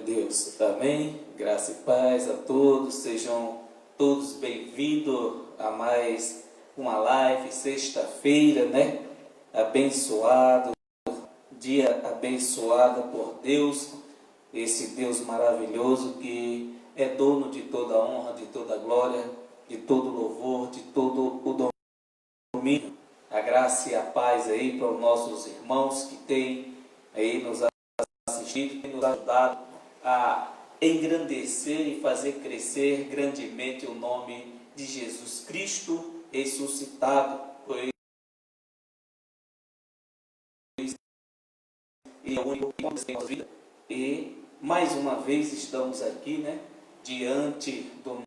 Deus, amém? Graça e paz a todos, sejam todos bem-vindos a mais uma live, sexta-feira, né? Abençoado, dia abençoado por Deus, esse Deus maravilhoso que é dono de toda honra, de toda glória, de todo louvor, de todo o domínio. A graça e a paz aí para os nossos irmãos que têm aí nos assistido, tem nos ajudado a engrandecer e fazer crescer grandemente o nome de Jesus Cristo ressuscitado. E é o único que tem nossa vida. E mais uma vez estamos aqui, né, diante do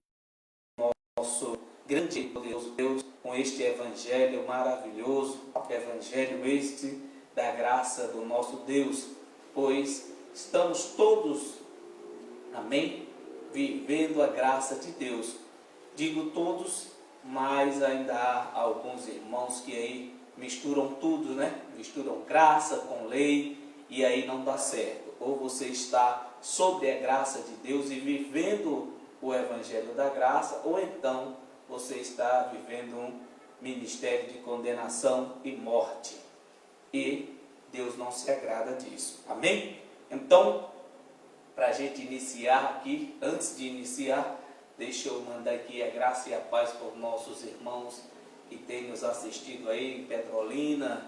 nosso grande e poderoso Deus, com este evangelho maravilhoso, evangelho este da graça do nosso Deus, pois estamos todos, amém, vivendo a graça de Deus. Digo todos, mas ainda há alguns irmãos que aí misturam tudo, né? Misturam graça com lei e aí não dá certo. Ou você está sobre a graça de Deus e vivendo o evangelho da graça, ou então você está vivendo um ministério de condenação e morte. E Deus não se agrada disso. Amém? Então, para a gente iniciar aqui, antes de iniciar, deixa eu mandar aqui a graça e a paz para os nossos irmãos que têm nos assistido aí em Petrolina,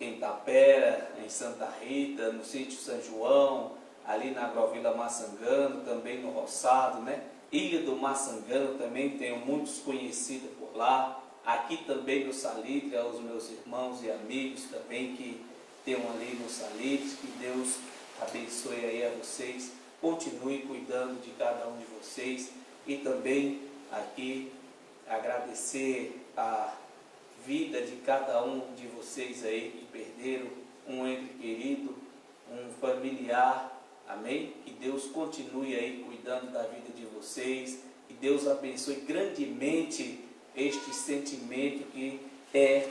em Tapera, em Santa Rita, no sítio São João, ali na Agrovila Maçangano, também no Roçado, né? Ilha do Maçangano também tenho muitos conhecidos por lá. Aqui também no Salitre, aos meus irmãos e amigos também que tenham ali no Salitre, que Deus abençoe aí a vocês, continue cuidando de cada um de vocês e também aqui agradecer a vida de cada um de vocês aí que perderam um ente querido, um familiar, amém? Que Deus continue aí cuidando da vida de vocês, que Deus abençoe grandemente este sentimento que é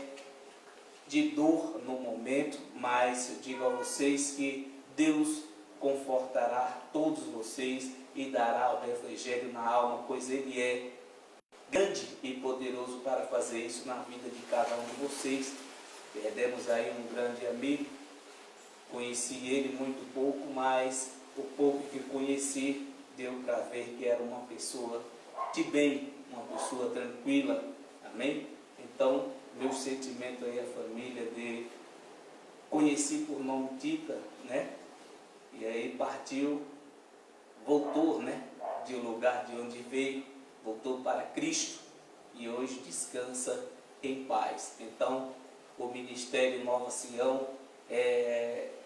de dor no momento, mas eu digo a vocês que Deus confortará todos vocês e dará o refrigério na alma, pois Ele é grande e poderoso para fazer isso na vida de cada um de vocês. Perdemos aí um grande amigo, conheci ele muito pouco, mas o pouco que conheci deu para ver que era uma pessoa de bem, uma pessoa tranquila, amém? Então, meu sentimento aí, a família dele, conheci por nome Tita, né? E aí partiu, voltou, né? De um lugar de onde veio, voltou para Cristo e hoje descansa em paz. Então, o Ministério Nova Sião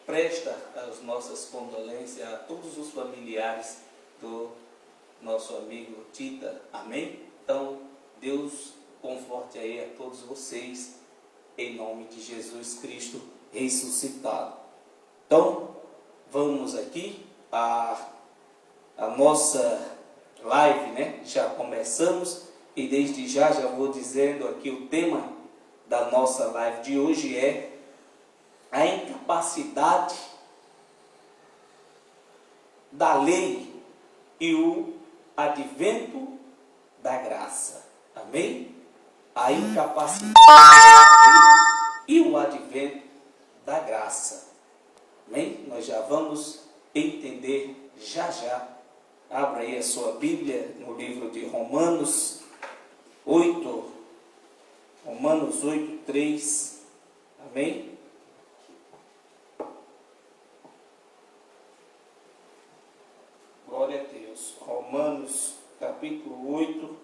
presta as nossas condolências a todos os familiares do nosso amigo Tita, amém? Então, Deus conforte aí a todos vocês, em nome de Jesus Cristo ressuscitado. Então, vamos aqui a nossa live, né? Já começamos e desde já vou dizendo aqui o tema da nossa live de hoje é a incapacidade da lei e o advento da graça. Amém? A incapacidade da lei e o advento da graça. Amém? Nós já vamos entender já. Abra aí a sua Bíblia no livro de Romanos 8, 3, amém? Glória a Deus. Romanos capítulo 8,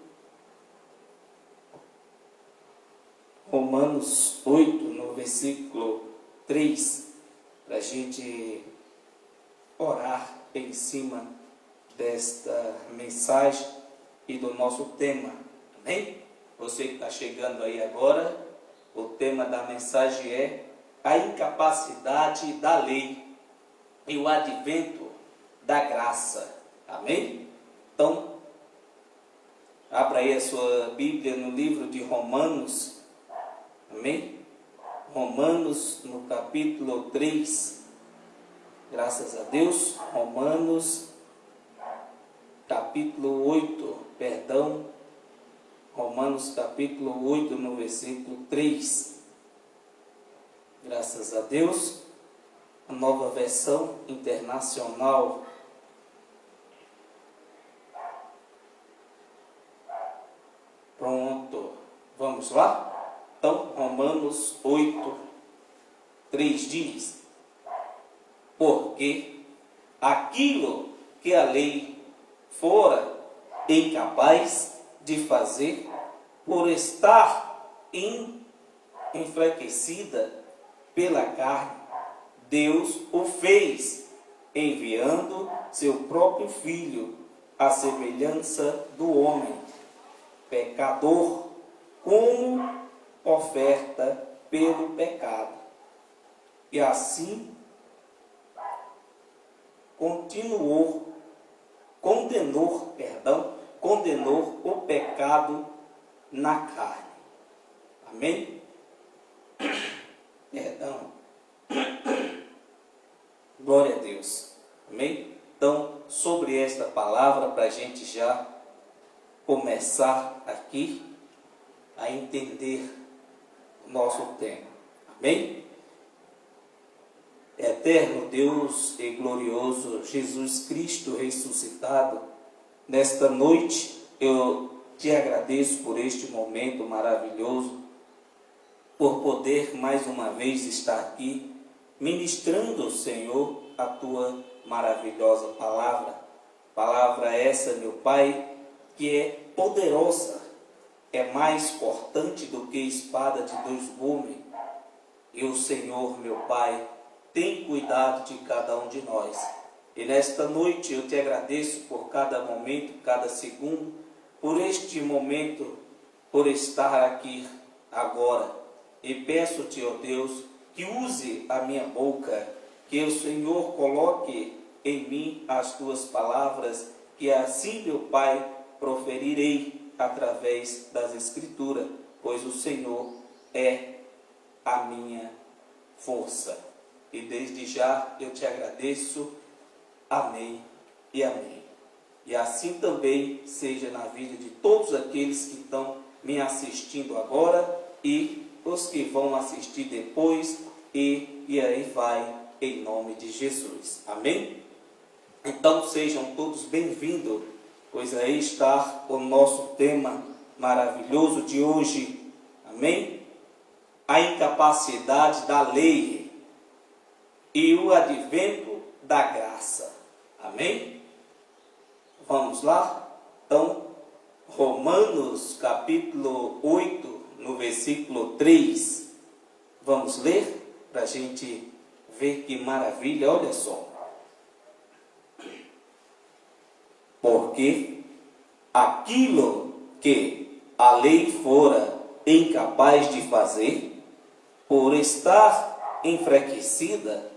Romanos 8, no versículo 3, para a gente orar em cima desta mensagem e do nosso tema, amém? Você que está chegando aí agora, o tema da mensagem é a incapacidade da lei e o advento da graça, amém? Então, abra aí a sua Bíblia no livro de Romanos, amém? Romanos no capítulo 3, Graças a Deus. Romanos capítulo 8, perdão. Romanos capítulo 8, no versículo 3. Graças a Deus. A nova versão internacional. Pronto. Vamos lá? Então, Romanos 8, 3 diz: porque aquilo que a lei fora incapaz de fazer, por estar enfraquecida pela carne, Deus o fez, enviando seu próprio Filho, à semelhança do homem, pecador, como oferta pelo pecado. E assim condenou o pecado na carne. Amém? Perdão. Glória a Deus. Amém? Então, sobre esta palavra, para a gente já começar aqui a entender o nosso tema. Amém? Eterno Deus e glorioso Jesus Cristo ressuscitado, nesta noite eu te agradeço por este momento maravilhoso, por poder mais uma vez estar aqui ministrando, Senhor, a tua maravilhosa palavra. Palavra essa, meu Pai, que é poderosa, é mais cortante do que espada de dois gumes. E o Senhor, meu Pai, tem cuidado de cada um de nós. E nesta noite eu te agradeço por cada momento, cada segundo, por este momento, por estar aqui agora. E peço-te, ó Deus, que use a minha boca, que o Senhor coloque em mim as tuas palavras, que assim, meu Pai, proferirei através das Escrituras, pois o Senhor é a minha força. E desde já eu te agradeço. Amém e amém. E assim também seja na vida de todos aqueles que estão me assistindo agora e os que vão assistir depois, e aí vai, em nome de Jesus. Amém? Então sejam todos bem-vindos, pois aí está o nosso tema maravilhoso de hoje. Amém? A incapacidade da lei e o advento da graça. Amém? Vamos lá? Então, Romanos capítulo 8, no versículo 3. Vamos ler para a gente ver que maravilha, olha só. Porque aquilo que a lei fora incapaz de fazer, por estar enfraquecida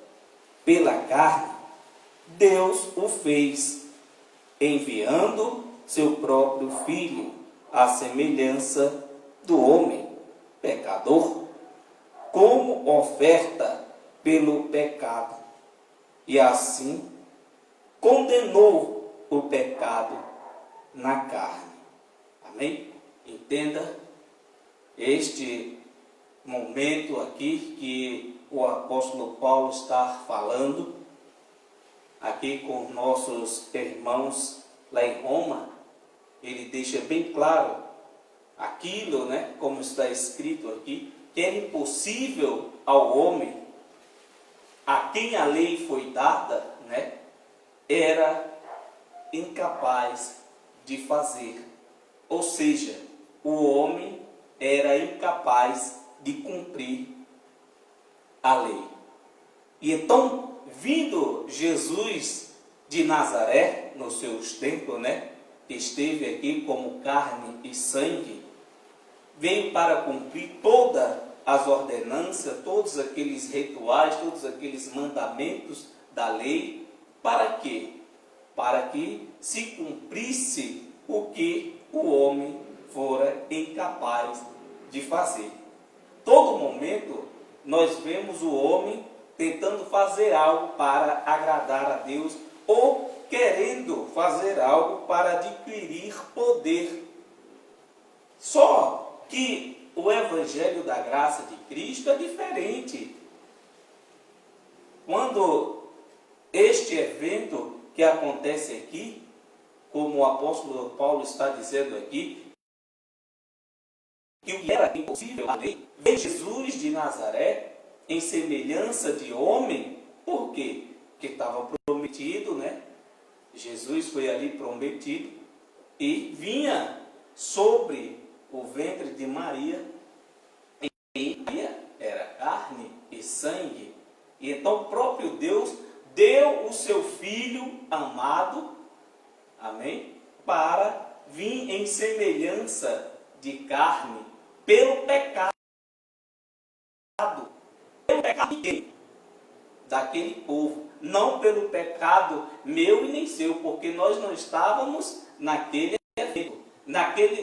pela carne, Deus o fez, enviando seu próprio Filho, à semelhança do homem, pecador, como oferta pelo pecado. E assim condenou o pecado na carne. Amém? Entenda este momento aqui que o apóstolo Paulo está falando aqui com nossos irmãos lá em Roma. Ele deixa bem claro aquilo, né, como está escrito aqui, que era impossível ao homem a quem a lei foi dada, né, era incapaz de fazer. Ou seja, o homem era incapaz de cumprir a lei. E então, vindo Jesus de Nazaré, nos seus tempos, né, que esteve aqui como carne e sangue, veio para cumprir todas as ordenanças, todos aqueles rituais, todos aqueles mandamentos da lei. Para quê? Para que se cumprisse o que o homem fora incapaz de fazer. Todo momento nós vemos o homem tentando fazer algo para agradar a Deus ou querendo fazer algo para adquirir poder. Só que o Evangelho da Graça de Cristo é diferente. Quando este evento que acontece aqui, como o apóstolo Paulo está dizendo aqui, que o que era impossível à lei, veio Jesus de Nazaré em semelhança de homem. Por quê? Porque estava prometido, né? Jesus foi ali prometido e vinha sobre o ventre de Maria, e Maria era carne e sangue. E então o próprio Deus deu o seu Filho amado, amém? Para vir em semelhança de carne, pelo pecado. Pelo pecado de quem? Daquele povo. Não pelo pecado meu e nem seu, porque nós não estávamos naquele evento.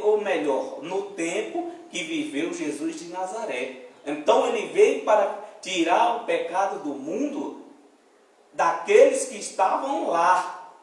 Ou melhor, no tempo que viveu Jesus de Nazaré. Então ele veio para tirar o pecado do mundo daqueles que estavam lá.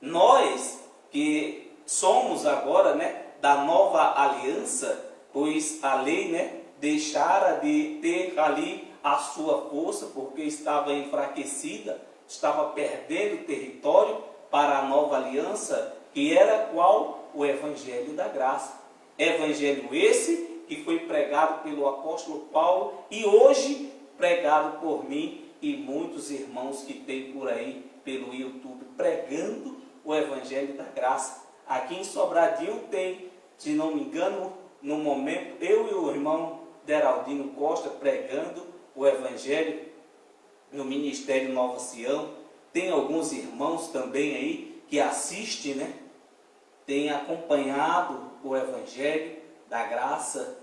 Nós que somos agora, né, da nova aliança, pois a lei, né, deixara de ter ali a sua força, porque estava enfraquecida, estava perdendo território para a nova aliança, que era qual? O Evangelho da Graça. Evangelho esse que foi pregado pelo apóstolo Paulo e hoje pregado por mim e muitos irmãos que tem por aí pelo YouTube, pregando o Evangelho da Graça. Aqui em Sobradinho tem, se não me engano, no momento, eu e o irmão Deraldino Costa pregando o Evangelho no Ministério Nova Sião. Tem alguns irmãos também aí que assistem, né? Tem acompanhado o Evangelho da Graça.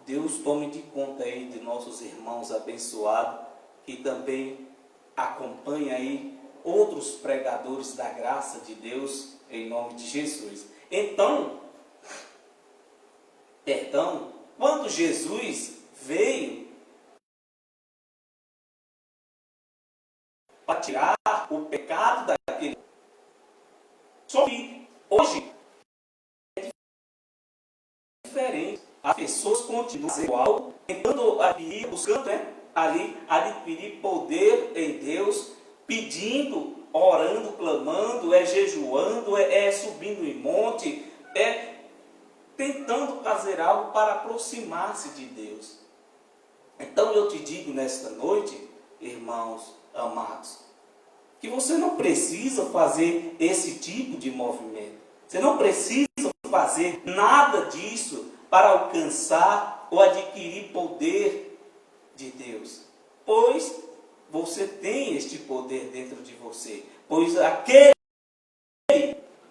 Deus tome de conta aí de nossos irmãos abençoados, que também acompanha aí outros pregadores da graça de Deus, em nome de Jesus. Então, quando Jesus veio para tirar o pecado daquele, só que hoje é diferente. As pessoas continuam igual, tentando adquirir, buscando, né, ali adquirir poder em Deus, pedindo, orando, clamando, jejuando, subindo em monte, tentando fazer algo para aproximar-se de Deus. Então eu te digo nesta noite, irmãos amados, que você não precisa fazer esse tipo de movimento. Você não precisa fazer nada disso para alcançar ou adquirir poder de Deus. Pois você tem este poder dentro de você. Pois aquele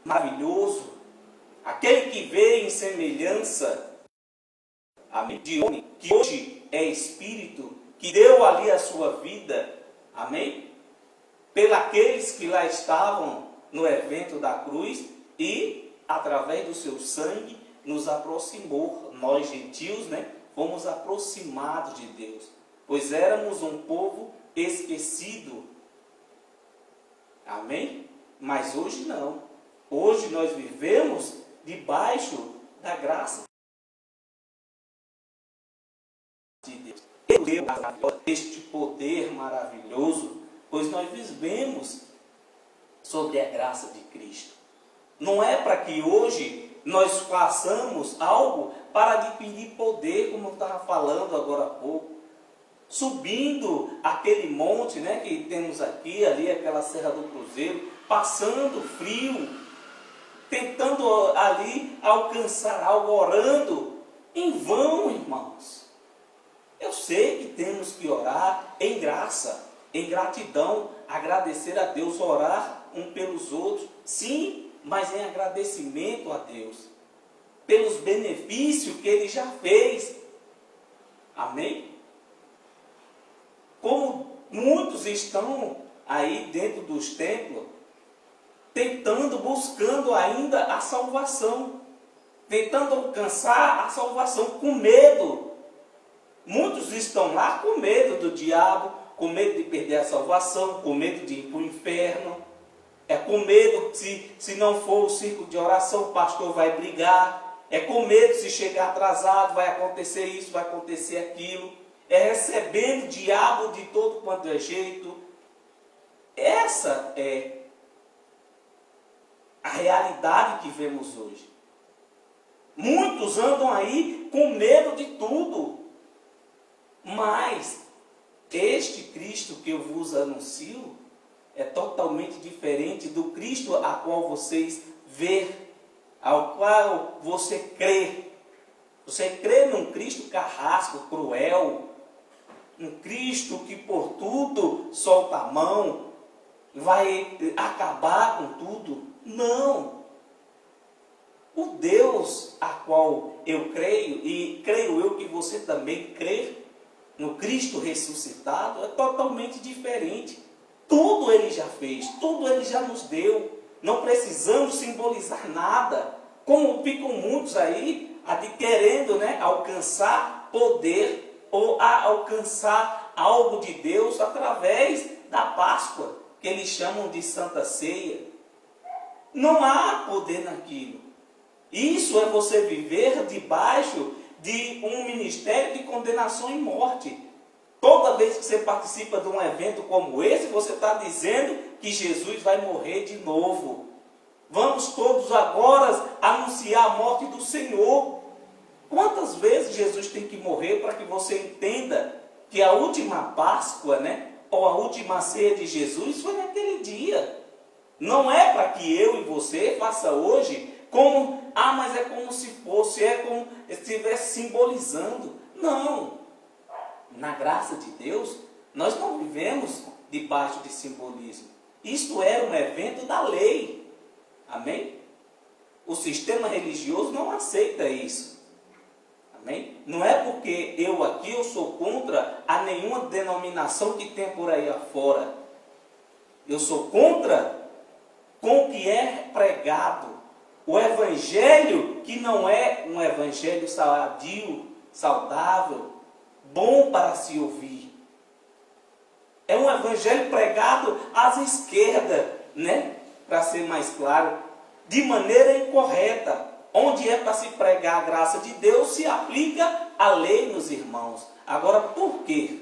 maravilhoso, aquele que veio em semelhança de homem, que hoje é Espírito, que deu ali a sua vida, amém? Pelos que lá estavam no evento da cruz e, através do seu sangue, nos aproximou, nós gentios, né? Fomos aproximados de Deus, pois éramos um povo esquecido, amém? Mas hoje não, hoje nós vivemos debaixo da graça de Deus. Este poder maravilhoso, pois nós vivemos sobre a graça de Cristo. Não é para que hoje nós façamos algo para adquirir poder, como eu estava falando agora há pouco, subindo aquele monte, né, que temos aqui, ali aquela Serra do Cruzeiro, passando frio, tentando ali alcançar algo, orando, em vão, irmãos. Eu sei que temos que orar em graça, em gratidão, agradecer a Deus, orar um pelos outros, sim, mas em agradecimento a Deus, pelos benefícios que Ele já fez, amém? Como muitos estão aí dentro dos templos, tentando, buscando ainda a salvação, tentando alcançar a salvação com medo. Muitos estão lá com medo do diabo, com medo de perder a salvação, com medo de ir para o inferno, com medo se não for o círculo de oração, o pastor vai brigar, com medo se chegar atrasado, vai acontecer isso, vai acontecer aquilo, recebendo o diabo de todo quanto é jeito. Essa é a realidade que vemos hoje. Muitos andam aí com medo de tudo, mas este Cristo que eu vos anuncio é totalmente diferente do Cristo a qual vocês vê, ao qual você crê. Você crê num Cristo carrasco, cruel, um Cristo que por tudo solta a mão, vai acabar com tudo? Não. O Deus a qual eu creio, e creio eu que você também crê, no Cristo ressuscitado, é totalmente diferente. Tudo Ele já fez, tudo Ele já nos deu. Não precisamos simbolizar nada, como ficam muitos aí, querendo alcançar poder ou alcançar algo de Deus através da Páscoa, que eles chamam de Santa Ceia. Não há poder naquilo. Isso é você viver debaixo de um ministério de condenação e morte. Toda vez que você participa de um evento como esse, você está dizendo que Jesus vai morrer de novo. Vamos todos agora anunciar a morte do Senhor. Quantas vezes Jesus tem que morrer para que você entenda que a última Páscoa, ou a última ceia de Jesus foi naquele dia? Não é para que eu e você faça hoje como, mas é como se fosse, é como se estivesse simbolizando. Não. Na graça de Deus, nós não vivemos debaixo de simbolismo. Isto era um evento da lei. Amém? O sistema religioso não aceita isso. Amém? Não é porque eu sou contra a nenhuma denominação que tem por aí afora. Eu sou contra com o que é pregado. O evangelho que não é um evangelho sadio, saudável, bom para se ouvir. É um evangelho pregado às esquerdas, para ser mais claro, de maneira incorreta. Onde é para se pregar a graça de Deus, se aplica a lei, meus irmãos. Agora, por quê?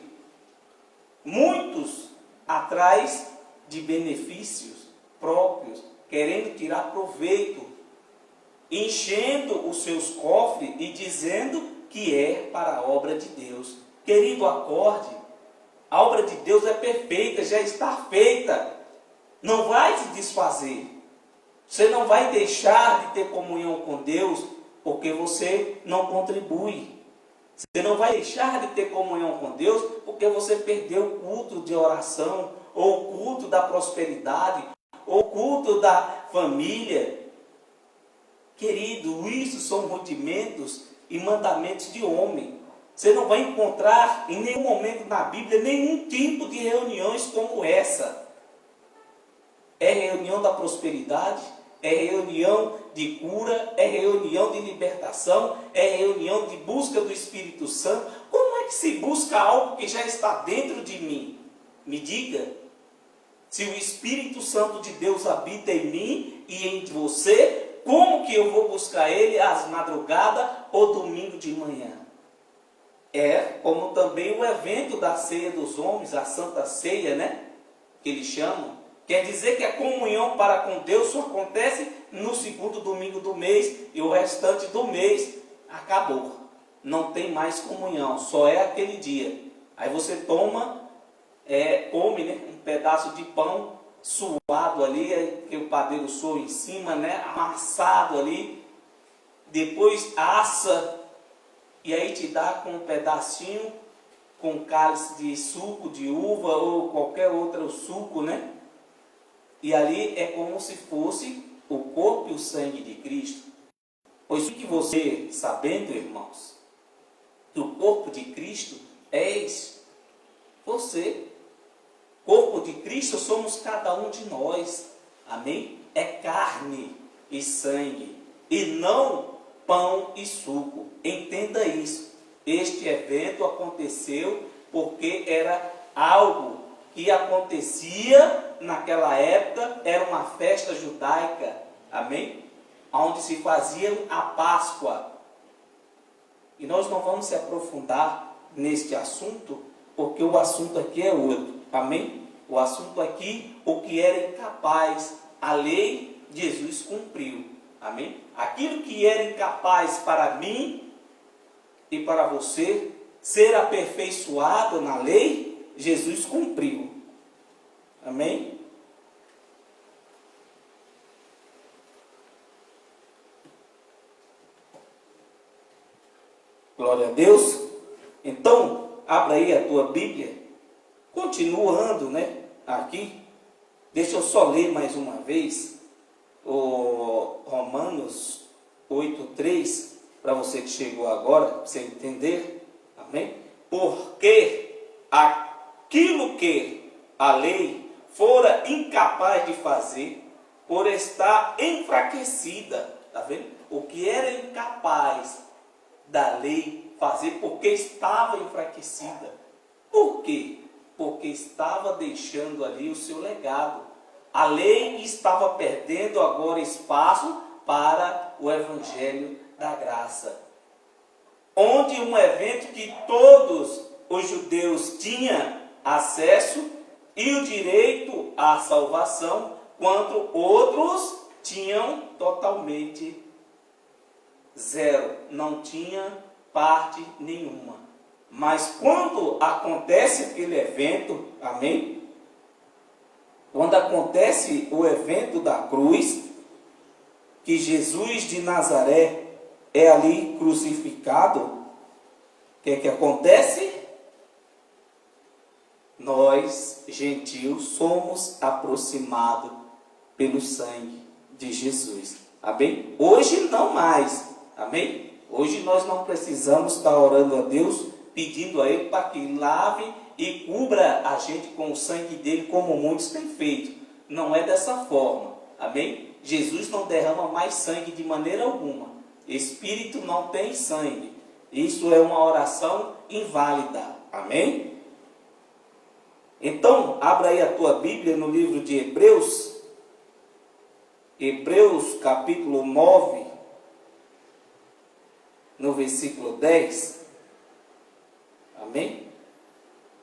Muitos atrás de benefícios próprios, querendo tirar proveito, enchendo os seus cofres e dizendo que é para a obra de Deus. Querido, acorde. A obra de Deus é perfeita, já está feita. Não vai se desfazer. Você não vai deixar de ter comunhão com Deus porque você não contribui. Você não vai deixar de ter comunhão com Deus porque você perdeu o culto de oração, ou o culto da prosperidade, ou o culto da família. Querido, isso são rudimentos e mandamentos de homem. Você não vai encontrar em nenhum momento na Bíblia nenhum tipo de reuniões como essa. É reunião da prosperidade, é reunião de cura, é reunião de libertação, é reunião de busca do Espírito Santo. Como é que se busca algo que já está dentro de mim? Me diga. Se o Espírito Santo de Deus habita em mim e em você, como que eu vou buscar Ele às madrugadas ou domingo de manhã? É como também o evento da ceia dos homens, a Santa Ceia, que eles chamam. Quer dizer que a comunhão para com Deus só acontece no segundo domingo do mês e o restante do mês acabou. Não tem mais comunhão, só é aquele dia. Aí você toma, come um pedaço de pão suado ali, que o padeiro soa em cima, amassado ali. Depois assa e aí te dá com um pedacinho, com um cálice de suco de uva ou qualquer outro suco, E ali é como se fosse o corpo e o sangue de Cristo. Pois que você, sabendo, irmãos, que o corpo de Cristo és você. Corpo de Cristo somos cada um de nós. Amém? É carne e sangue, e não pão e suco. Entenda isso. Este evento aconteceu porque era algo que acontecia naquela época, era uma festa judaica, amém? Onde se fazia a Páscoa. E nós não vamos se aprofundar neste assunto, porque o assunto aqui é outro, amém? O assunto aqui, o que era incapaz, a lei, Jesus cumpriu, amém? Aquilo que era incapaz para mim e para você ser aperfeiçoado na lei, Jesus cumpriu, amém? Glória a Deus. Então, abra aí a tua Bíblia, continuando, né, aqui. Deixa eu só ler mais uma vez o Romanos 8:3, para você que chegou agora, para você entender, amém? Porque aquilo que a lei fora incapaz de fazer, por estar enfraquecida, tá vendo? O que era incapaz da lei fazer, porque estava enfraquecida. Por quê? Porque estava deixando ali o seu legado. A lei estava perdendo agora espaço para o Evangelho da Graça, onde um evento que todos os judeus tinham acesso e o direito à salvação, quanto outros tinham totalmente zero, não tinha parte nenhuma. Mas quando acontece aquele evento, amém? Quando acontece o evento da cruz, que Jesus de Nazaré é ali crucificado, o que é que acontece? Nós, gentios, somos aproximados pelo sangue de Jesus, amém? Hoje não mais, amém? Hoje nós não precisamos estar orando a Deus, pedindo a Ele para que lave e cubra a gente com o sangue dele, como muitos têm feito. Não é dessa forma, amém? Jesus não derrama mais sangue de maneira alguma. Espírito não tem sangue. Isso é uma oração inválida, amém? Então, abra aí a tua Bíblia no livro de Hebreus, Hebreus capítulo 9, no versículo 10, amém?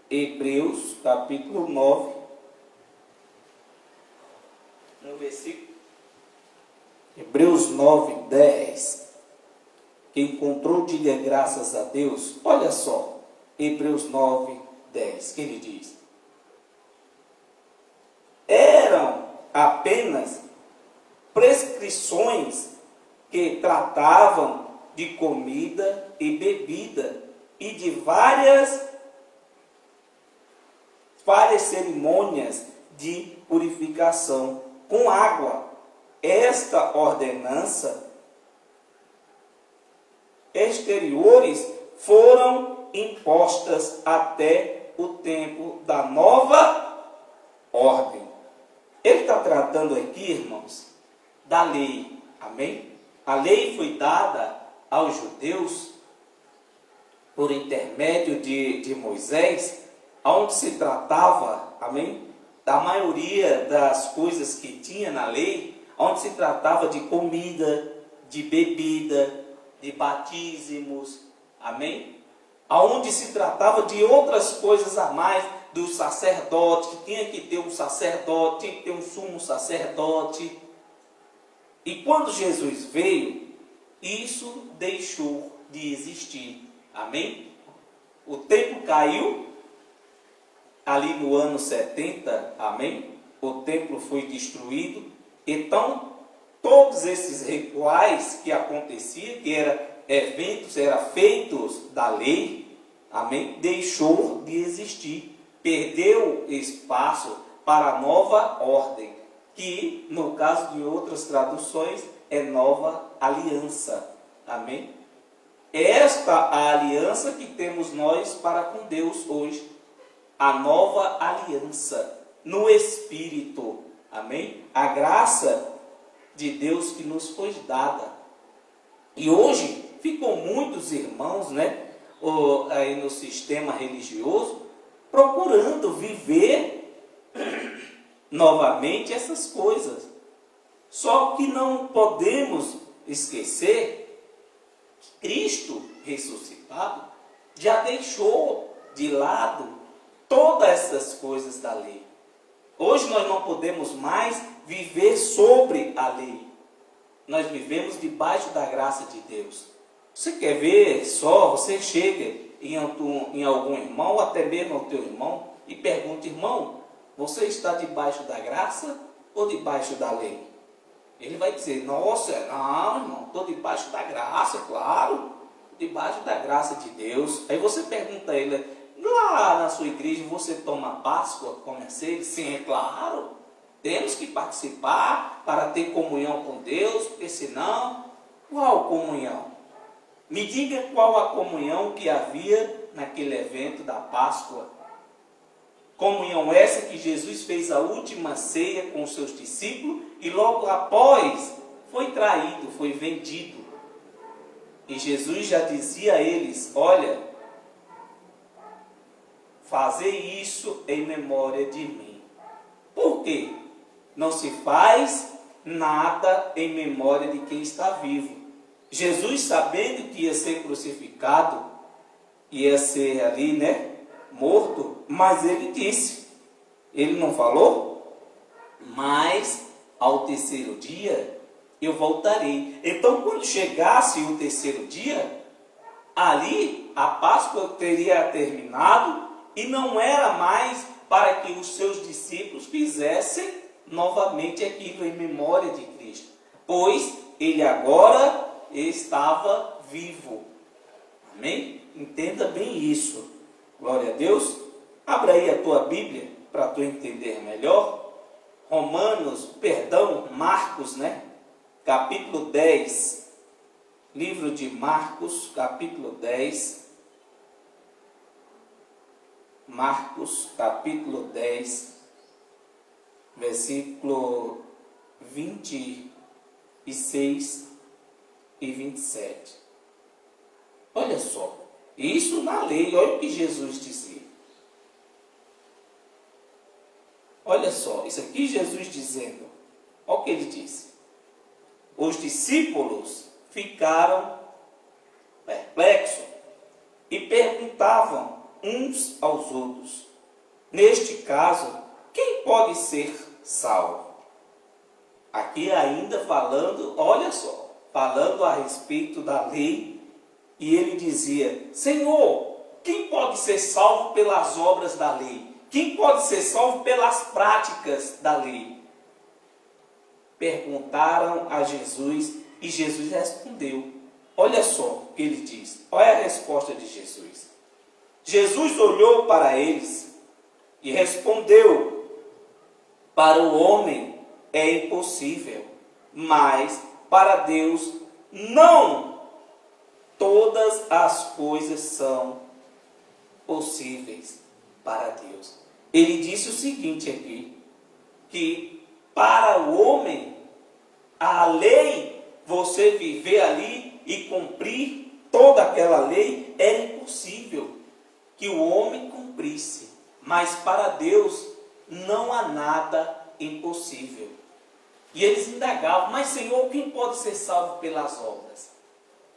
Hebreus capítulo 9, no versículo Hebreus 9, 10. Quem encontrou, diga graças a Deus. Olha só, Hebreus 9, 10, que ele diz: eram apenas prescrições que tratavam de comida e bebida e de várias cerimônias de purificação com água. Esta ordenança exteriores foram impostas até o tempo da nova ordem. Ele está tratando aqui, irmãos, da lei, amém? A lei foi dada aos judeus por intermédio de Moisés, onde se tratava, amém, da maioria das coisas que tinha na lei, onde se tratava de comida, de bebida, de batismos, amém? Onde se tratava de outras coisas a mais, do sacerdote, que tinha que ter um sacerdote, tinha que ter um sumo sacerdote. E quando Jesus veio, isso deixou de existir, amém? O templo caiu ali no ano 70, amém? O templo foi destruído. Então, todos esses rituais que aconteciam, que eram eventos, eram feitos da lei, amém? Deixou de existir. Perdeu espaço para a nova ordem, que, no caso de outras traduções, é nova aliança, amém? Esta a aliança que temos nós para com Deus hoje, a nova aliança no Espírito, amém? A graça de Deus que nos foi dada. E hoje ficam muitos irmãos, né, aí no sistema religioso, procurando viver novamente essas coisas. Só que não podemos esquecer que Cristo ressuscitado já deixou de lado todas essas coisas da lei. Hoje nós não podemos mais viver sobre a lei. Nós vivemos debaixo da graça de Deus. Você quer ver só, você chega em algum irmão, ou até mesmo ao teu irmão, e pergunta: irmão, você está debaixo da graça ou debaixo da lei? Ele vai dizer: nossa, não, irmão, estou debaixo da graça, claro, debaixo da graça de Deus. Aí você pergunta a ele: lá na sua igreja você toma Páscoa, come a ceia? Sim, é claro, temos que participar para ter comunhão com Deus, porque senão, qual comunhão? Me diga qual a comunhão que havia naquele evento da Páscoa. Comunhão essa que Jesus fez a última ceia com os seus discípulos e logo após foi traído, foi vendido. E Jesus já dizia a eles: olha, fazei isso em memória de mim. Por quê? Não se faz nada em memória de quem está vivo. Jesus, sabendo que ia ser crucificado, ia ser ali, morto, mas ele disse, ele não falou? Mas ao terceiro dia eu voltarei. Então, quando chegasse o terceiro dia, ali a Páscoa teria terminado e não era mais para que os seus discípulos fizessem novamente aquilo em memória de Cristo, pois ele agora estava vivo. Amém? Entenda bem isso. Glória a Deus. Abra aí a tua Bíblia para tu entender melhor. Marcos, capítulo 10. Livro de Marcos, capítulo 10. Marcos, capítulo 10, versículo 26 e 27. Olha só, isso na lei, olha o que Jesus dizia. Olha só, isso aqui Jesus dizendo, olha o que ele disse. Os discípulos ficaram perplexos e perguntavam uns aos outros: neste caso, quem pode ser salvo? Aqui ainda falando, olha só, falando a respeito da lei, e ele dizia: Senhor, quem pode ser salvo pelas obras da lei? Quem pode ser salvo pelas práticas da lei? Perguntaram a Jesus e Jesus respondeu. Olha só o que ele diz. Olha a resposta de Jesus. Jesus olhou para eles e respondeu: para o homem é impossível, mas para Deus não. Todas as coisas são possíveis para Deus. Ele disse o seguinte aqui, que para o homem, a lei, você viver ali e cumprir toda aquela lei, era impossível que o homem cumprisse. Mas para Deus não há nada impossível. E eles indagavam: mas Senhor, quem pode ser salvo pelas obras?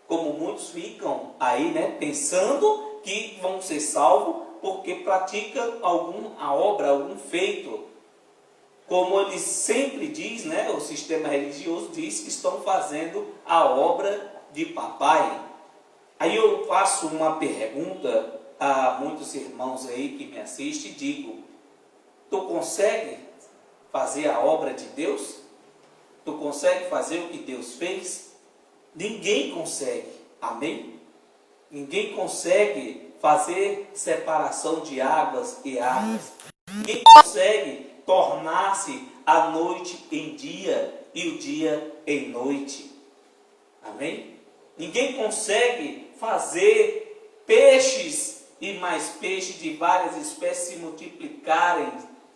Como muitos ficam aí, pensando que vão ser salvos porque praticam alguma obra, algum feito. Como ele sempre diz, o sistema religioso diz que estão fazendo a obra de papai. Aí eu faço uma pergunta a muitos irmãos aí que me assistem e digo: tu consegue fazer a obra de Deus? Tu consegue fazer o que Deus fez? Ninguém consegue, amém? Ninguém consegue fazer separação de águas e águas. Ninguém consegue tornar-se a noite em dia e o dia em noite. Amém? Ninguém consegue fazer peixes e mais peixes de várias espécies se multiplicarem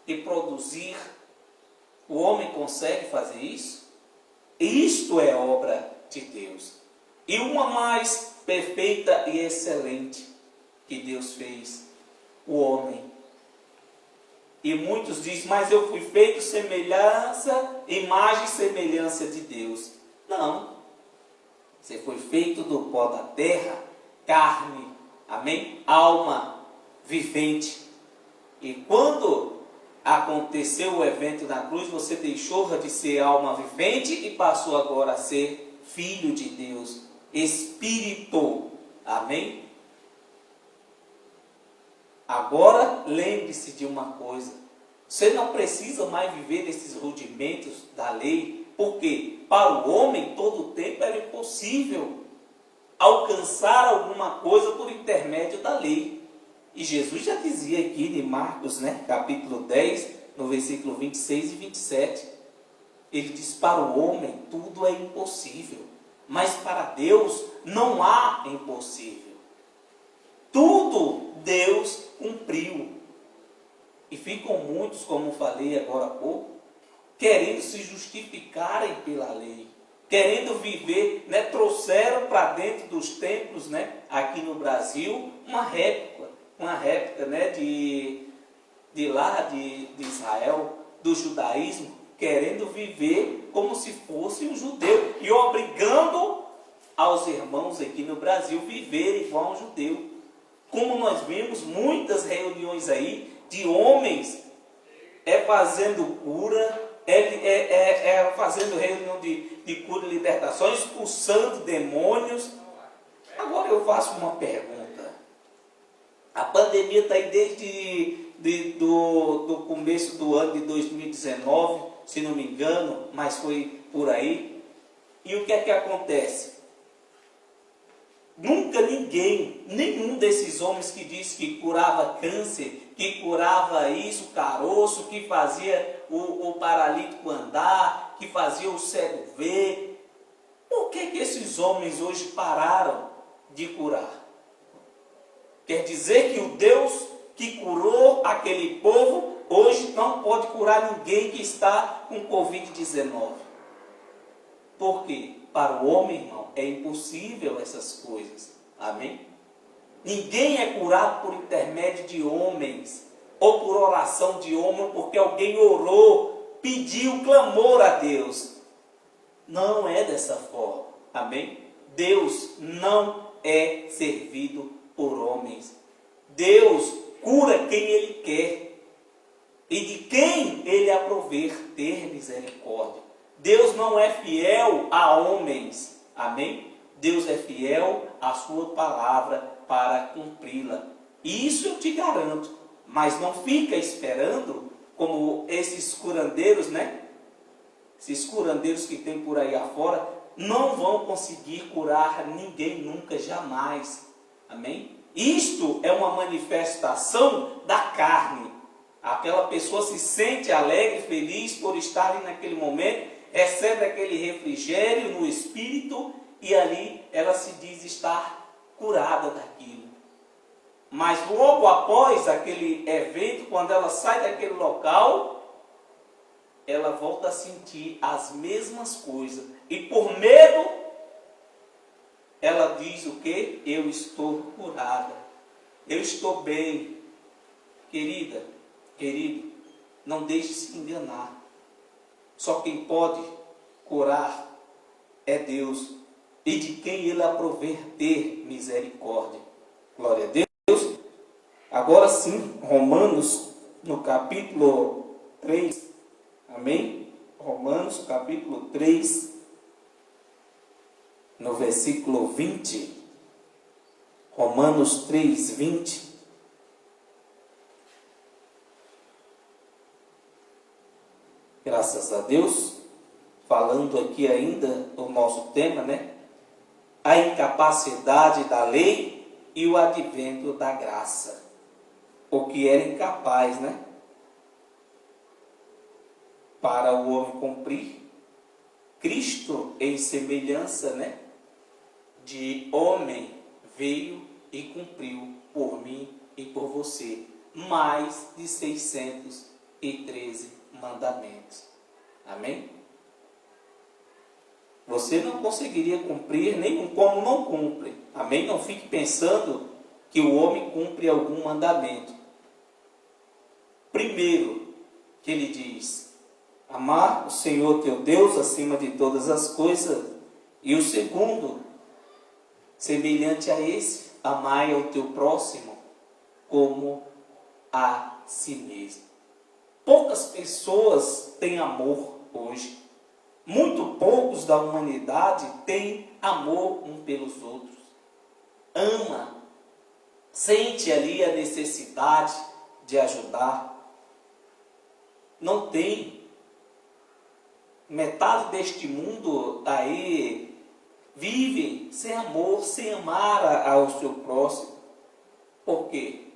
e produzir. O homem consegue fazer isso? Isto é obra de Deus. E uma mais perfeita e excelente que Deus fez: o homem E muitos dizem, mas eu fui feito semelhança, imagem e semelhança de Deus. Não. Você foi feito do pó da terra, carne, amém? Alma vivente. E quando aconteceu o evento da cruz, você deixou de ser alma vivente e passou agora a ser filho de Deus, espírito. Amém? Agora, lembre-se de uma coisa. Você não precisa mais viver esses rudimentos da lei, porque para o homem todo o tempo era impossível alcançar alguma coisa por intermédio da lei. E Jesus já dizia aqui em Marcos, capítulo 10, no versículo 26 e 27. Ele diz, para o homem tudo é impossível, mas para Deus não há impossível. Tudo Deus cumpriu. E ficam muitos, como falei agora há pouco, querendo se justificarem pela lei, querendo viver, trouxeram para dentro dos templos, aqui no Brasil, uma réplica de lá de Israel, do judaísmo, querendo viver como se fosse um judeu e obrigando aos irmãos aqui no Brasil viverem igual a um judeu. Como nós vimos muitas reuniões aí de homens fazendo cura, fazendo reunião de cura e libertação, expulsando demônios. Agora eu faço uma pergunta. A pandemia está aí desde do começo do ano de 2019, se não me engano, mas foi por aí. E o que é que acontece? Nunca ninguém, nenhum desses homens que diz que curava câncer, que curava isso, caroço, que fazia o paralítico andar, que fazia o cego ver. Por que esses homens hoje pararam de curar? Quer dizer que o Deus que curou aquele povo, hoje não pode curar ninguém que está com Covid-19. Por quê? Para o homem, irmão, é impossível essas coisas. Amém? Ninguém é curado por intermédio de homens, ou por oração de homem, porque alguém orou, pediu, clamou a Deus. Não é dessa forma. Amém? Deus não é servido por homens. Deus cura quem Ele quer. E de quem Ele aprover ter misericórdia. Deus não é fiel a homens. Amém? Deus é fiel à sua palavra para cumpri-la. E isso eu te garanto. Mas não fica esperando como esses curandeiros, Esses curandeiros que tem por aí afora, não vão conseguir curar ninguém nunca, jamais. Amém? Isto é uma manifestação da carne. Aquela pessoa se sente alegre, feliz por estar ali naquele momento, recebe aquele refrigério no espírito e ali ela se diz estar curada daquilo. Mas logo após aquele evento, quando ela sai daquele local, ela volta a sentir as mesmas coisas. E por medo, ela diz o quê? Eu estou curada. Eu estou bem. Querida, querido, não deixe se enganar. Só quem pode curar é Deus. E de quem Ele aprover ter misericórdia. Glória a Deus. Agora sim, Romanos, no capítulo 3. Amém? Romanos, capítulo 3. No versículo 20. Romanos 3, 20. Graças a Deus, falando aqui ainda do nosso tema, a incapacidade da lei e o advento da graça. O que era incapaz, para o homem cumprir, Cristo em semelhança, de homem veio e cumpriu por mim e por você mais de 613 mandamentos. Amém? Você não conseguiria cumprir nenhum, como não cumpre. Amém? Não fique pensando que o homem cumpre algum mandamento. Primeiro, que ele diz, amar o Senhor teu Deus acima de todas as coisas. E o segundo, semelhante a esse, amai ao teu próximo como a si mesmo. Poucas pessoas têm amor hoje. Muito poucos da humanidade têm amor um pelos outros. Ama, sente ali a necessidade de ajudar. Não tem. Metade deste mundo aí vive sem amor, sem amar ao seu próximo. Por quê?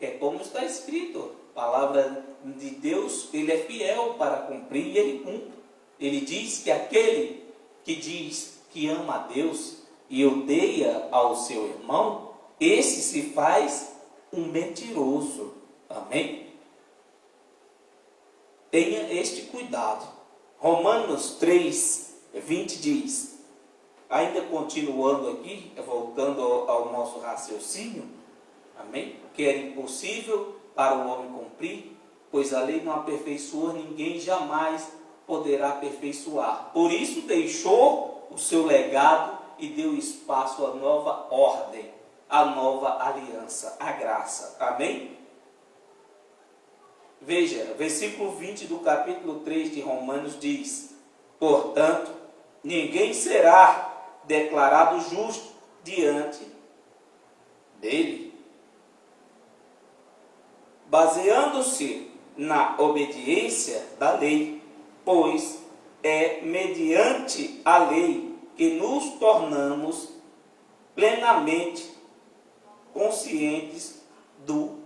É como está escrito, a palavra de Deus, ele é fiel para cumprir e ele cumpre. Ele diz que aquele que diz que ama a Deus e odeia ao seu irmão, esse se faz um mentiroso. Amém? Tenha este cuidado. Romanos 3:20 diz, ainda continuando aqui, voltando ao nosso raciocínio, amém? Que era impossível para o homem cumprir, pois a lei não aperfeiçoa ninguém, jamais poderá aperfeiçoar. Por isso deixou o seu legado e deu espaço à nova ordem, à nova aliança, à graça. Amém? Veja, versículo 20 do capítulo 3 de Romanos diz, portanto, ninguém será declarado justo diante dele, baseando-se na obediência da lei, pois é mediante a lei que nos tornamos plenamente conscientes do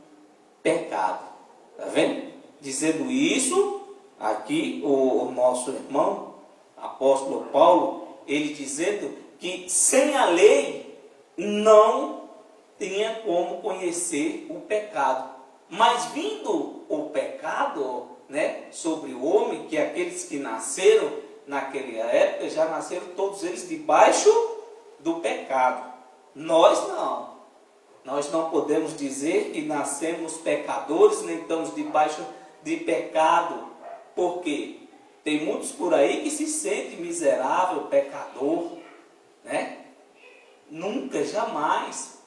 pecado. Está vendo? Dizendo isso, aqui o nosso irmão, apóstolo Paulo, ele dizendo que sem a lei não tinha como conhecer o pecado. Mas vindo o pecado, né, sobre o homem, que aqueles que nasceram naquela época, já nasceram todos eles debaixo do pecado. Nós não. Nós não podemos dizer que nascemos pecadores, nem estamos debaixo de pecado. Por quê? Tem muitos por aí que se sentem miserável, pecador, né? Nunca, jamais.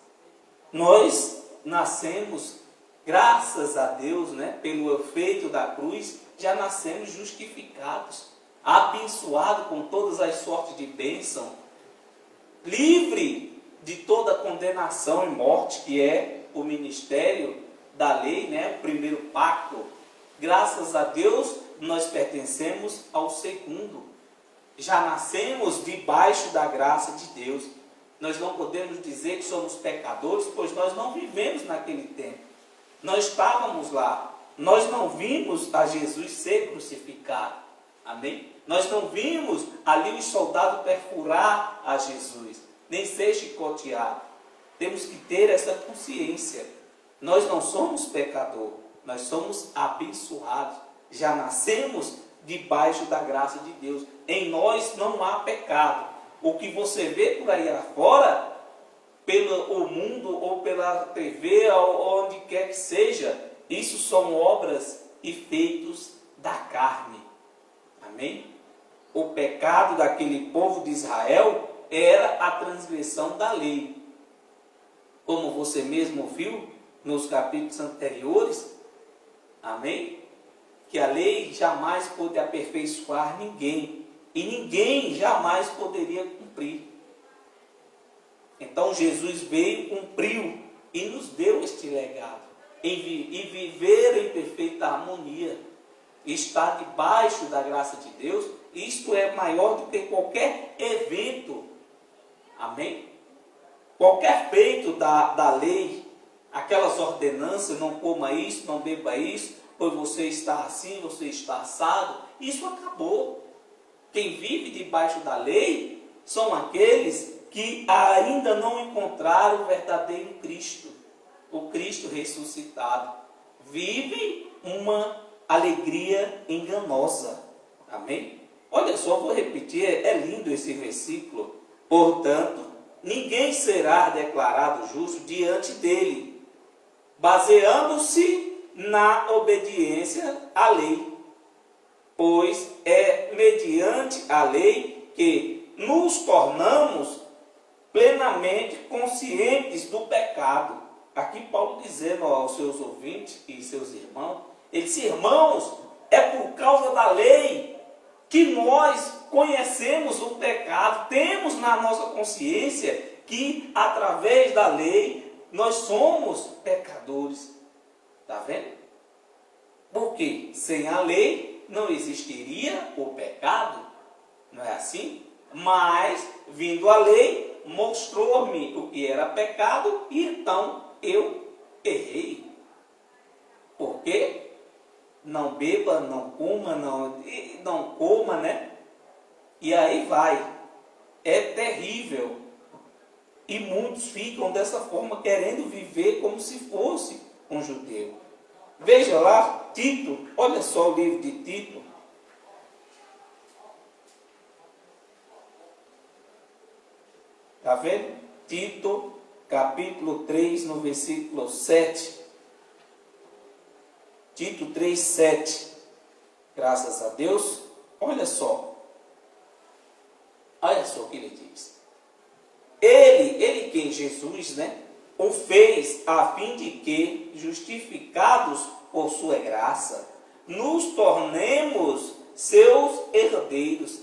Nós nascemos, graças a Deus, né, pelo efeito da cruz, já nascemos justificados, abençoados com todas as sortes de bênção, livre de toda condenação e morte, que é o ministério da lei, né, o primeiro pacto. Graças a Deus, nós pertencemos ao segundo. Já nascemos debaixo da graça de Deus. Nós não podemos dizer que somos pecadores, pois nós não vivemos naquele tempo. Nós estávamos lá. Nós não vimos a Jesus ser crucificado. Amém? Nós não vimos ali os soldados perfurar a Jesus, nem ser chicoteado. Temos que ter essa consciência. Nós não somos pecadores, nós somos abençoados. Já nascemos debaixo da graça de Deus. Em nós não há pecado. O que você vê por aí afora, pelo mundo ou pela TV, ou onde quer que seja, isso são obras e feitos da carne. Amém? O pecado daquele povo de Israel era a transgressão da lei. Como você mesmo viu nos capítulos anteriores, amém? Que a lei jamais pôde aperfeiçoar ninguém, e ninguém jamais poderia cumprir. Então Jesus veio, cumpriu e nos deu este legado, e viver em perfeita harmonia, estar debaixo da graça de Deus. Isto é maior do que qualquer evento, amém? Qualquer feito da lei, aquelas ordenanças, não coma isso, não beba isso, pois você está assim, você está assado, isso acabou. Quem vive debaixo da lei são aqueles que ainda não encontraram o verdadeiro Cristo, o Cristo ressuscitado. Vivem uma alegria enganosa, amém? Olha só, vou repetir, é lindo esse versículo. Portanto, ninguém será declarado justo diante dele, baseando-se na obediência à lei, pois é mediante a lei que nos tornamos plenamente conscientes do pecado. Aqui Paulo dizendo aos seus ouvintes e seus irmãos, ele disse: irmãos, é por causa da lei que nós conhecemos o pecado, temos na nossa consciência que através da lei nós somos pecadores. Está vendo? Porque sem a lei não existiria o pecado, não é assim? Mas, vindo a lei, mostrou-me o que era pecado e então eu errei. Por quê? Não beba, não coma, né? E aí vai. É terrível. E muitos ficam dessa forma, querendo viver como se fosse um judeu. Veja lá, Tito, olha só o livro de Tito. Está vendo? Tito, capítulo 3, no versículo 7. Tito 3, 7. Graças a Deus. Olha só. Olha só o que ele diz. Ele quem? Jesus, né? O fez a fim de que, justificados por sua graça, nos tornemos seus herdeiros,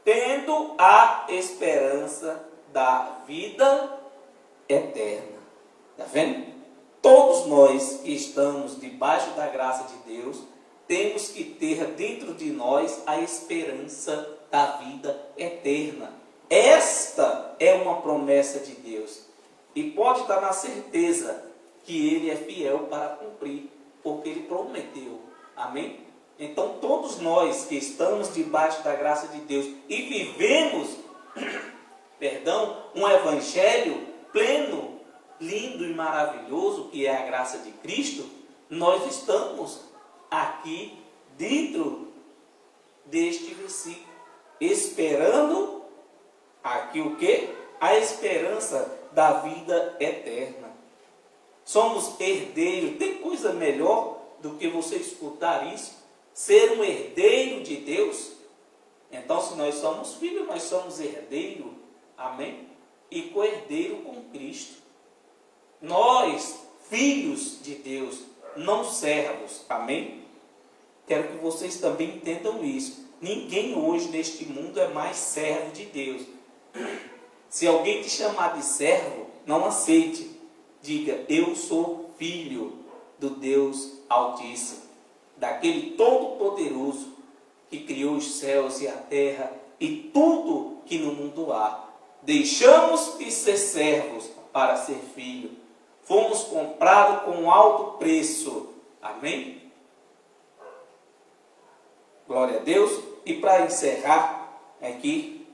tendo a esperança da vida eterna. Está vendo? Todos nós que estamos debaixo da graça de Deus, temos que ter dentro de nós a esperança da vida eterna. Esta é uma promessa de Deus. E pode dar na certeza que Ele é fiel para cumprir, porque Ele prometeu. Amém? Então todos nós que estamos debaixo da graça de Deus e vivemos, um evangelho pleno, lindo e maravilhoso, que é a graça de Cristo, nós estamos aqui dentro deste versículo, esperando aqui o quê? A esperança da vida eterna. Somos herdeiros. Tem coisa melhor do que você escutar isso? Ser um herdeiro de Deus? Então, se nós somos filhos, nós somos herdeiros. Amém? E co-herdeiro com Cristo. Nós, filhos de Deus, não servos. Amém? Quero que vocês também entendam isso. Ninguém hoje neste mundo é mais servo de Deus. Se alguém te chamar de servo, não aceite. Diga: eu sou filho do Deus Altíssimo, daquele Todo-Poderoso que criou os céus e a terra e tudo que no mundo há. Deixamos de ser servos para ser filho. Fomos comprados com alto preço. Amém? Glória a Deus. E para encerrar aqui,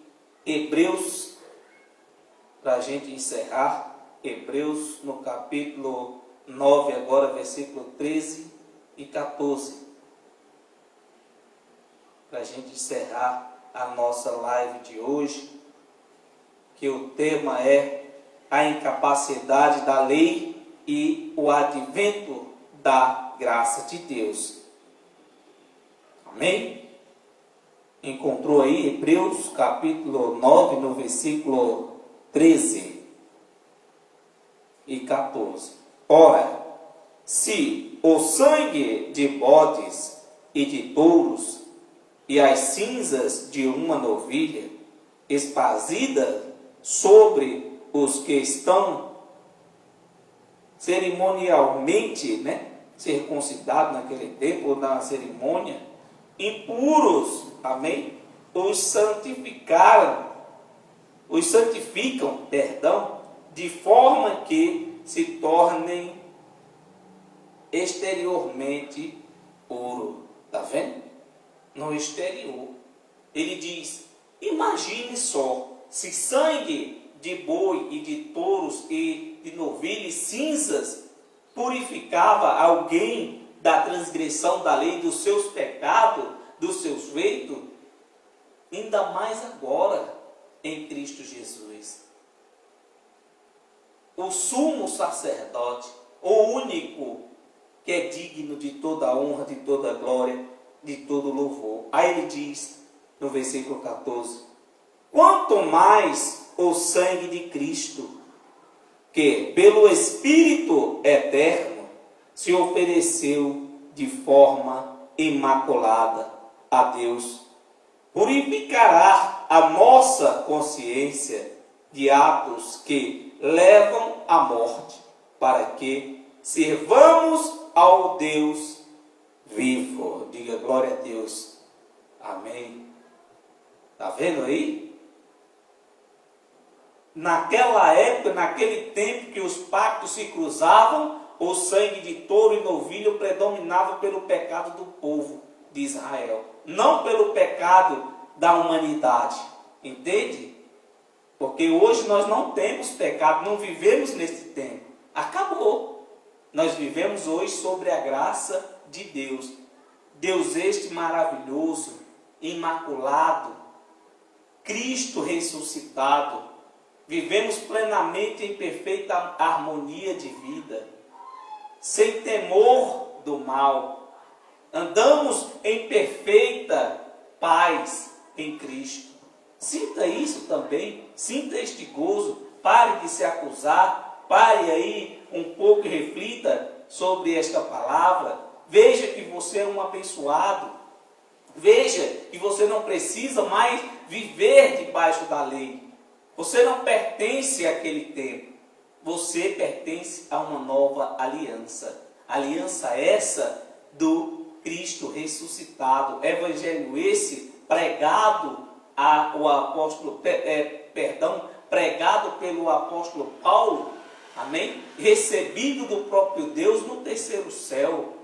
Hebreus, para a gente encerrar, Hebreus no capítulo 9, agora versículo 13 e 14. Para a gente encerrar a nossa live de hoje, que o tema é a incapacidade da lei e o advento da graça de Deus. Amém? Encontrou aí Hebreus capítulo 9, no versículo 13 e 14. Ora, se o sangue de bodes e de touros e as cinzas de uma novilha espazida sobre os que estão cerimonialmente, circuncidados naquele tempo, na cerimônia, impuros, amém? Os santificam, de forma que se tornem exteriormente puro. Está vendo? No exterior. Ele diz: imagine só, se sangue de boi e de touros e de novilha e cinzas purificava alguém da transgressão da lei, dos seus pecados, dos seus feitos, ainda mais agora em Cristo Jesus. O sumo sacerdote, o único, que é digno de toda honra, de toda glória, de todo louvor. Aí ele diz, no versículo 14, quanto mais o sangue de Cristo, que pelo Espírito eterno se ofereceu de forma imaculada a Deus, purificará a nossa consciência de atos que levam à morte, para que sirvamos ao Deus vivo. Diga glória a Deus. Amém. Está vendo aí? Naquela época, naquele tempo que os pactos se cruzavam, o sangue de touro e novilho predominava pelo pecado do povo de Israel, não pelo pecado da humanidade. Entende? Porque hoje nós não temos pecado, não vivemos nesse tempo. Acabou. Nós vivemos hoje sobre a graça de Deus. Deus este maravilhoso, imaculado, Cristo ressuscitado. Vivemos plenamente em perfeita harmonia de vida, sem temor do mal. Andamos em perfeita paz em Cristo. Sinta isso também, sinta este gozo. Pare de se acusar, pare aí um pouco e reflita sobre esta palavra. Veja que você é um abençoado. Veja que você não precisa mais viver debaixo da lei. Você não pertence àquele tempo. Você pertence a uma nova aliança. Aliança essa do Cristo ressuscitado. Evangelho esse pregado pregado pelo apóstolo Paulo. Amém? Recebido do próprio Deus no terceiro céu.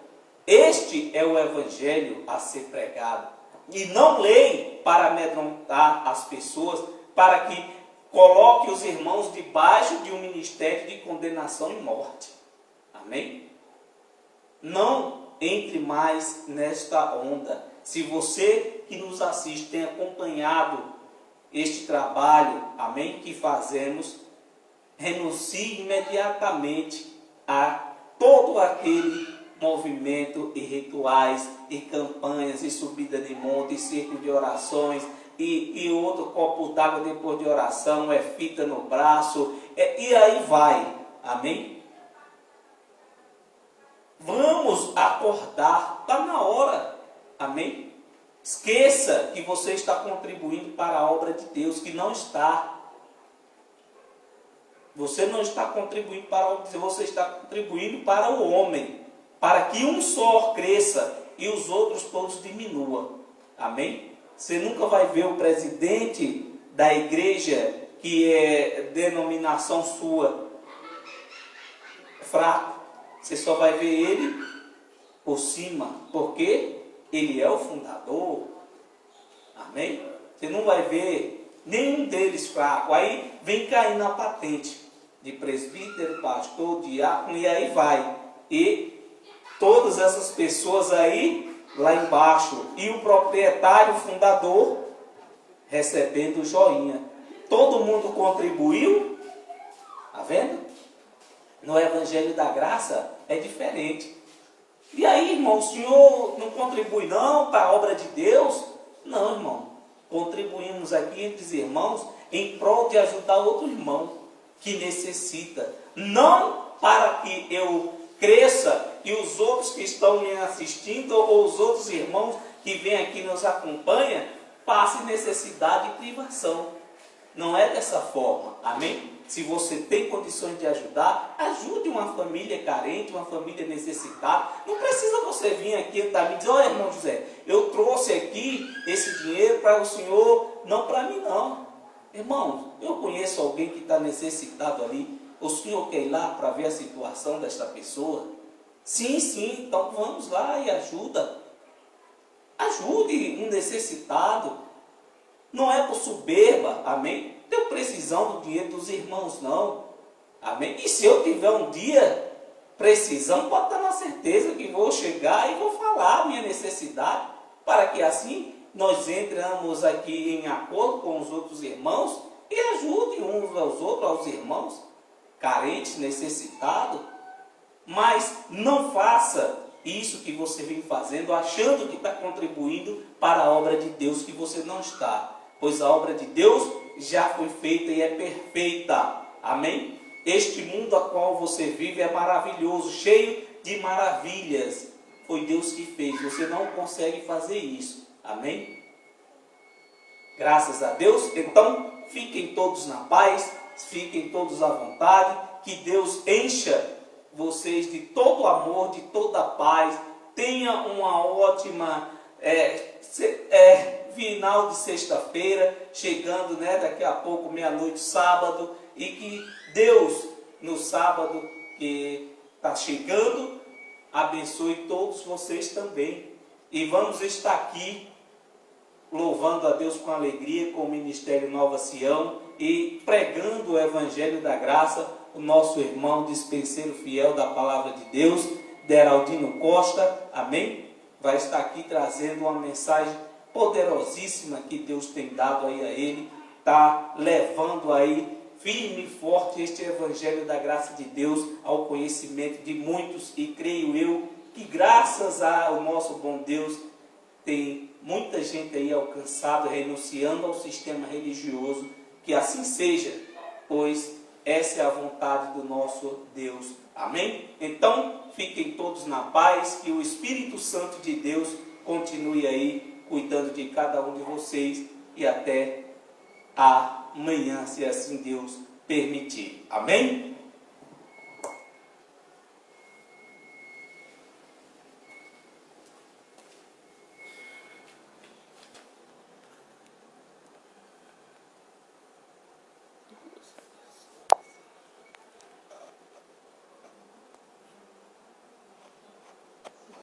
Este é o evangelho a ser pregado. E não lei para amedrontar as pessoas, para que coloque os irmãos debaixo de um ministério de condenação e morte. Amém? Não entre mais nesta onda. Se você que nos assiste tem acompanhado este trabalho, amém, que fazemos, renuncie imediatamente a todo aquele movimento e rituais e campanhas e subida de monte e círculo de orações e outro copo d'água depois de oração, é fita no braço, e aí vai, amém? Vamos acordar, está na hora, amém? Esqueça que você está contribuindo para a obra de Deus, que não está. Você não está contribuindo para a obra de Deus, você está contribuindo para o homem, para que um só cresça e os outros todos diminuam, amém? Você nunca vai ver o presidente da igreja, que é denominação sua, fraco. Você só vai ver ele por cima, porque ele é o fundador. Amém? Você não vai ver nenhum deles fraco. Aí vem cair na patente de presbítero, pastor, diácono, e aí vai. E todas essas pessoas aí lá embaixo, e o proprietário, o fundador, recebendo o joinha. Todo mundo contribuiu. Está vendo? No Evangelho da Graça é diferente. E aí, irmão, o senhor não contribui não para a obra de Deus? Não, irmão. Contribuímos aqui entre os irmãos em prol de ajudar outro irmão que necessita. Não para que eu cresça e os outros que estão me assistindo ou os outros irmãos que vêm aqui nos acompanham passem necessidade e privação. Não é dessa forma. Amém? Se você tem condições de ajudar, ajude uma família carente, uma família necessitada. Não precisa você vir aqui e me dizer, olha, irmão José, eu trouxe aqui esse dinheiro para o senhor, não para mim não. Irmão, eu conheço alguém que está necessitado ali. O senhor quer ir lá para ver a situação desta pessoa? Sim, sim, então vamos lá e ajuda. Ajude um necessitado. Não é por soberba, amém? Tenho precisão do dinheiro dos irmãos, não. Amém? E se eu tiver um dia precisando, pode estar na certeza que vou chegar e vou falar a minha necessidade, para que assim nós entramos aqui em acordo com os outros irmãos e ajude uns aos outros, aos irmãos carentes, necessitados. Mas não faça isso que você vem fazendo, achando que está contribuindo para a obra de Deus, que você não está. Pois a obra de Deus já foi feita e é perfeita. Amém? Este mundo a qual você vive é maravilhoso, cheio de maravilhas. Foi Deus que fez. Você não consegue fazer isso. Amém? Graças a Deus. Então, fiquem todos na paz, fiquem todos à vontade. Que Deus encha vocês de todo amor, de toda paz. Tenha uma ótima final de sexta-feira, chegando, daqui a pouco, meia-noite, sábado. E que Deus, no sábado que está chegando, abençoe todos vocês também. E vamos estar aqui louvando a Deus com alegria, com o Ministério Nova Sião e pregando o Evangelho da Graça, o nosso irmão dispenseiro fiel da Palavra de Deus, Deraldino Costa, amém? Vai estar aqui trazendo uma mensagem poderosíssima que Deus tem dado aí a ele, está levando aí firme e forte este Evangelho da Graça de Deus ao conhecimento de muitos, e creio eu que graças ao nosso bom Deus tem muita gente aí alcançada, renunciando ao sistema religioso. Que assim seja, pois essa é a vontade do nosso Deus. Amém? Então, fiquem todos na paz, que o Espírito Santo de Deus continue aí cuidando de cada um de vocês, e até amanhã, se assim Deus permitir. Amém?